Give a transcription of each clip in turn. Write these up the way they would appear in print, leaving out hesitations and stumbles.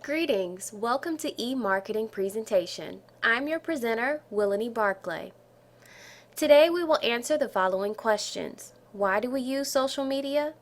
Greetings, welcome to eMarketing presentation. I'm your presenter, Willany Barclay. Today we will answer the following questions. Why do we use social media?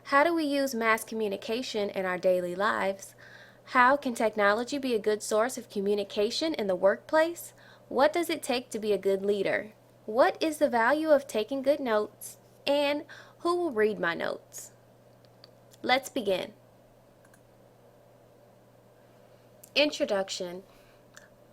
How do we use mass communication in our daily lives? How can technology be a good source of communication in the workplace? What does it take to be a good leader? What is the value of taking good notes? And who will read my notes? Let's begin. Introduction.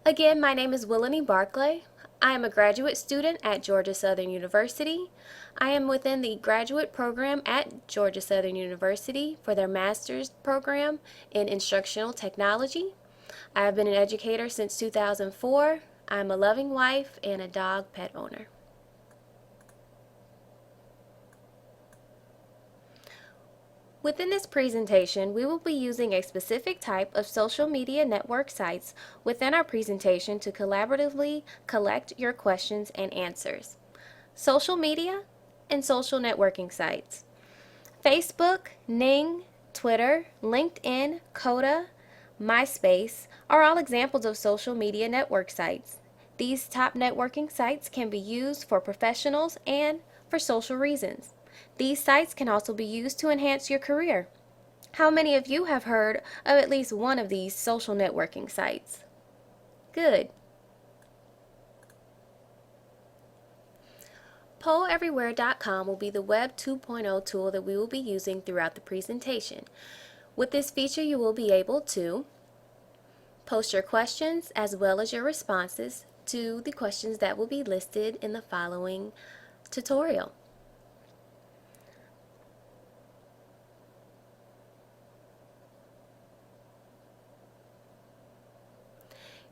Again, my name is Willany Barclay. I am a graduate student at Georgia Southern University. I am within the graduate program at Georgia Southern University for their master's program in instructional technology. I have been an educator since 2004. I am a loving wife and a dog pet owner. Within this presentation, we will be using a specific type of social media network sites within our presentation to collaboratively collect your questions and answers. Social media and social networking sites. Facebook, Ning, Twitter, LinkedIn, Coda, MySpace are all examples of social media network sites. These top networking sites can be used for professionals and for social reasons. These sites can also be used to enhance your career. How many of you have heard of at least one of these social networking sites? Good. PollEverywhere.com will be the Web 2.0 tool that we will be using throughout the presentation. With this feature, you will be able to post your questions as well as your responses to the questions that will be listed in the following tutorial.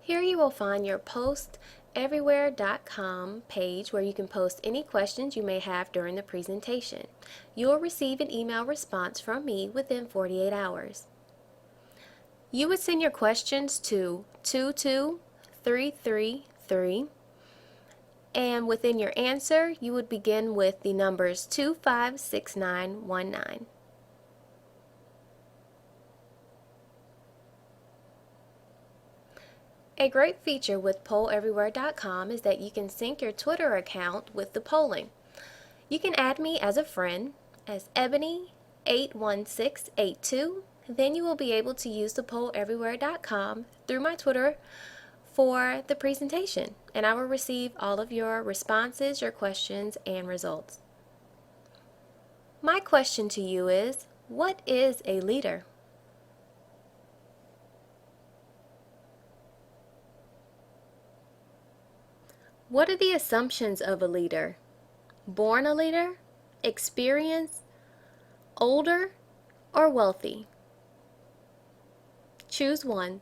Here you will find your PostEverywhere.com page where you can post any questions you may have during the presentation. You will receive an email response from me within 48 hours. You would send your questions to 22333, and within your answer you would begin with the numbers 256919. A great feature with PollEverywhere.com is that you can sync your Twitter account with the polling. You can add me as a friend as Ebony81682. Then you will be able to use the PollEverywhere.com through my Twitter for the presentation, and I will receive all of your responses, your questions, and results. My question to you is, what is a leader? What are the assumptions of a leader? Born a leader, experienced, older, or wealthy? Choose one.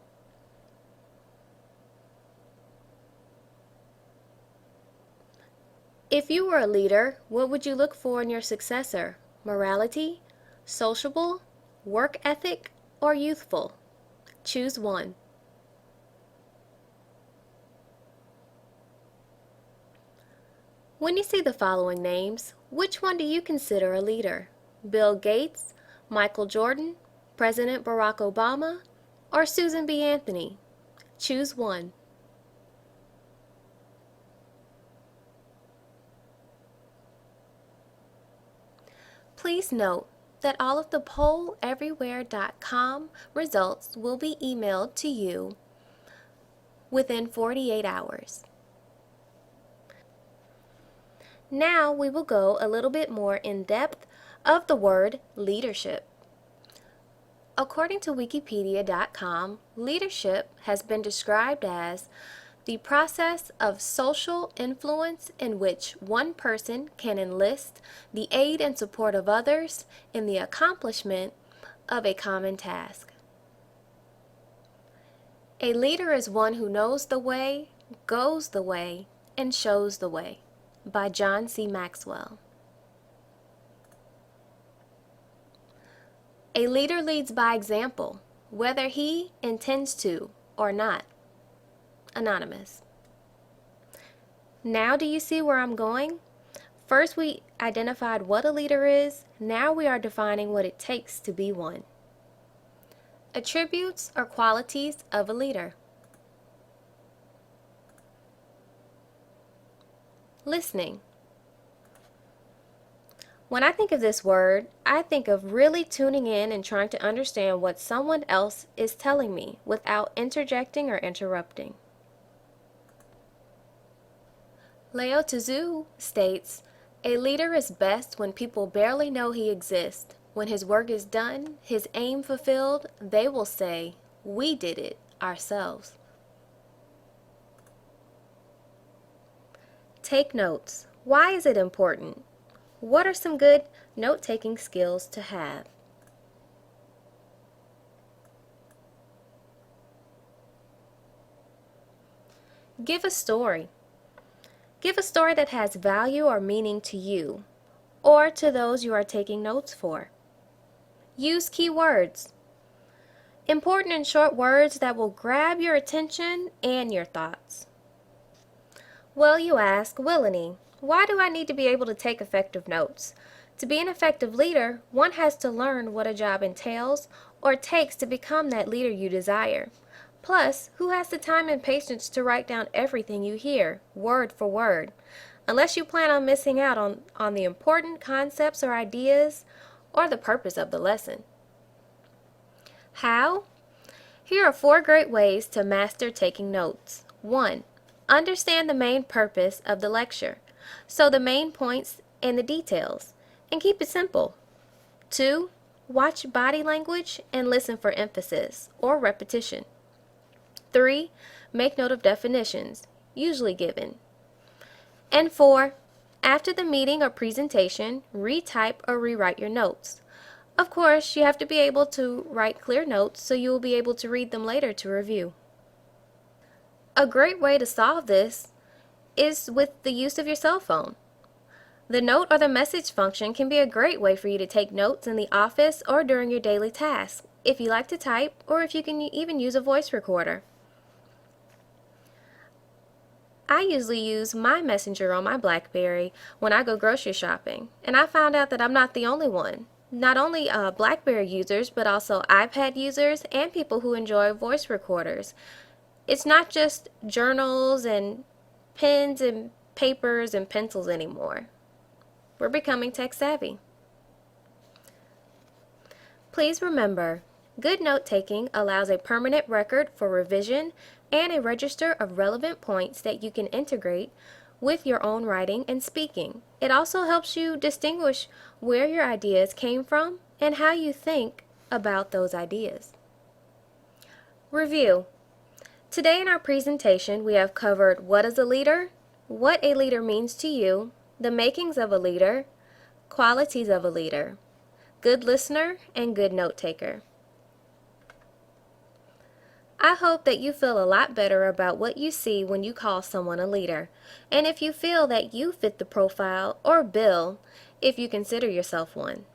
If you were a leader, what would you look for in your successor? Morality, sociable, work ethic, or youthful? Choose one. When you see the following names, which one do you consider a leader? Bill Gates, Michael Jordan, President Barack Obama, or Susan B. Anthony? Choose one. Please note that all of the PollEverywhere.com results will be emailed to you within 48 hours. Now we will go a little bit more in depth of the word leadership. According to Wikipedia.com, leadership has been described as the process of social influence in which one person can enlist the aid and support of others in the accomplishment of a common task. A leader is one who knows the way, goes the way, and shows the way. By John C. Maxwell. A leader leads by example, whether he intends to or not. Anonymous. Now do you see where I'm going? First we identified what a leader is, now we are defining what it takes to be one. Attributes or qualities of a leader. Listening. When I think of this word, I think of really tuning in and trying to understand what someone else is telling me without interjecting or interrupting. Lao Tzu states, "A leader is best when people barely know he exists. When his work is done, his aim fulfilled, they will say, 'We did it ourselves.'" Take notes. Why is it important? What are some good note-taking skills to have? Give a story. Give a story that has value or meaning to you or to those you are taking notes for. Use keywords. Important and short words that will grab your attention and your thoughts. Well, you ask, Willany, why do I need to be able to take effective notes? To be an effective leader, one has to learn what a job entails or takes to become that leader you desire. Plus, who has the time and patience to write down everything you hear, word for word? Unless you plan on missing out on the important concepts or ideas or the purpose of the lesson. How? Here are 4 great ways to master taking notes. 1. Understand the main purpose of the lecture, so the main points and the details, and keep it simple. 2. Watch body language and listen for emphasis or repetition. 3. Make note of definitions, usually given. And 4. After the meeting or presentation, retype or rewrite your notes. Of course, you have to be able to write clear notes so you will be able to read them later to review. A great way to solve this is with the use of your cell phone. The note or the message function can be a great way for you to take notes in the office or during your daily tasks, if you like to type or if you can even use a voice recorder. I usually use my Messenger on my BlackBerry when I go grocery shopping, and I found out that I'm not the only one. Not only BlackBerry users, but also iPad users and people who enjoy voice recorders. It's not just journals and pens and papers and pencils anymore. We're becoming tech savvy. Please remember, good note-taking allows a permanent record for revision and a register of relevant points that you can integrate with your own writing and speaking. It also helps you distinguish where your ideas came from and how you think about those ideas. Review. Today in our presentation, we have covered what is a leader, what a leader means to you, the makings of a leader, qualities of a leader, good listener, and good note taker. I hope that you feel a lot better about what you see when you call someone a leader, and if you feel that you fit the profile or bill if you consider yourself one.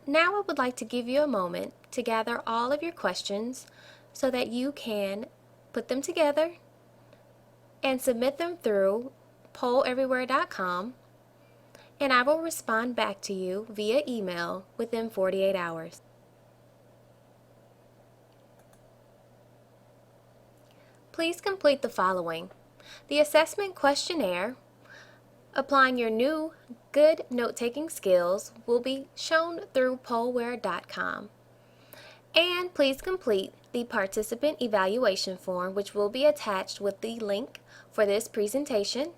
Now I would like to give you a moment to gather all of your questions so that you can put them together and submit them through polleverywhere.com, and I will respond back to you via email within 48 hours. Please complete the following: the assessment questionnaire. Applying your new good note-taking skills will be shown through poleware.com. And please complete the participant evaluation form, which will be attached with the link for this presentation.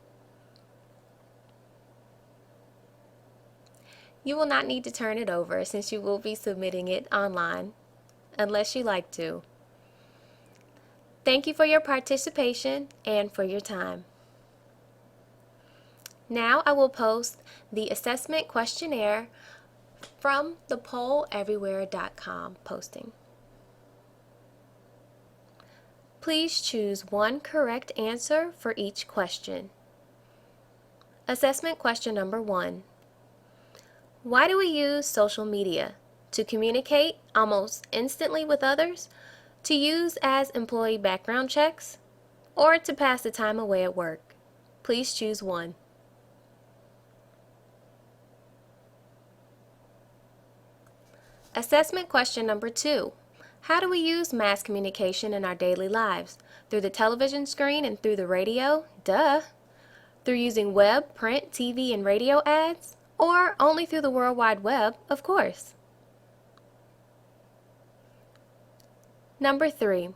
You will not need to turn it over since you will be submitting it online, unless you like to. Thank you for your participation and for your time. Now I will post the assessment questionnaire from the polleverywhere.com posting. Please choose one correct answer for each question. Assessment question number 1. Why do we use social media? To communicate almost instantly with others? To use as employee background checks? Or to pass the time away at work? Please choose one. Assessment question number 2. How do we use mass communication in our daily lives? Through the television screen and through the radio? Duh! Through using web, print, TV, and radio ads? Or only through the World Wide Web, of course? Number 3.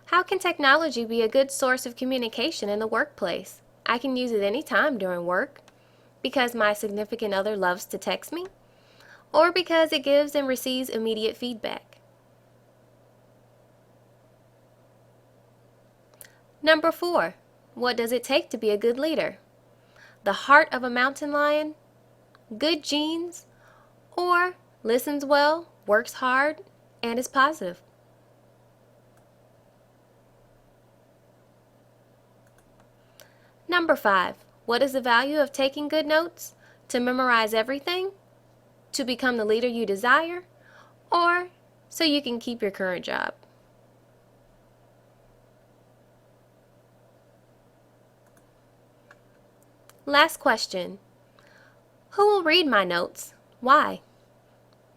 How can technology be a good source of communication in the workplace? I can use it anytime during work. Because my significant other loves to text me? Or because it gives and receives immediate feedback? Number 4. What does it take to be a good leader? The heart of a mountain lion? Good genes? Or listens well, works hard, and is positive? Number 5. What is the value of taking good notes? To memorize everything? To become the leader you desire? Or so you can keep your current job? Last question. Who will read my notes? Why?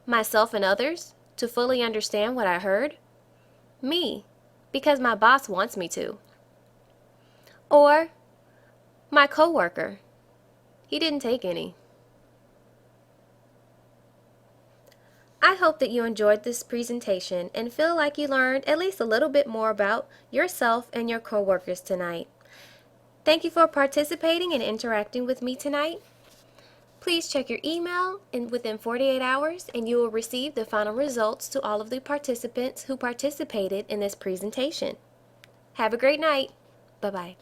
Myself and others? To fully understand what I heard? Me, because my boss wants me to. Or my coworker? He didn't take any. I hope that you enjoyed this presentation and feel like you learned at least a little bit more about yourself and your coworkers tonight. Thank you for participating and interacting with me tonight. Please check your email within 48 hours and you will receive the final results to all of the participants who participated in this presentation. Have a great night. Bye-bye.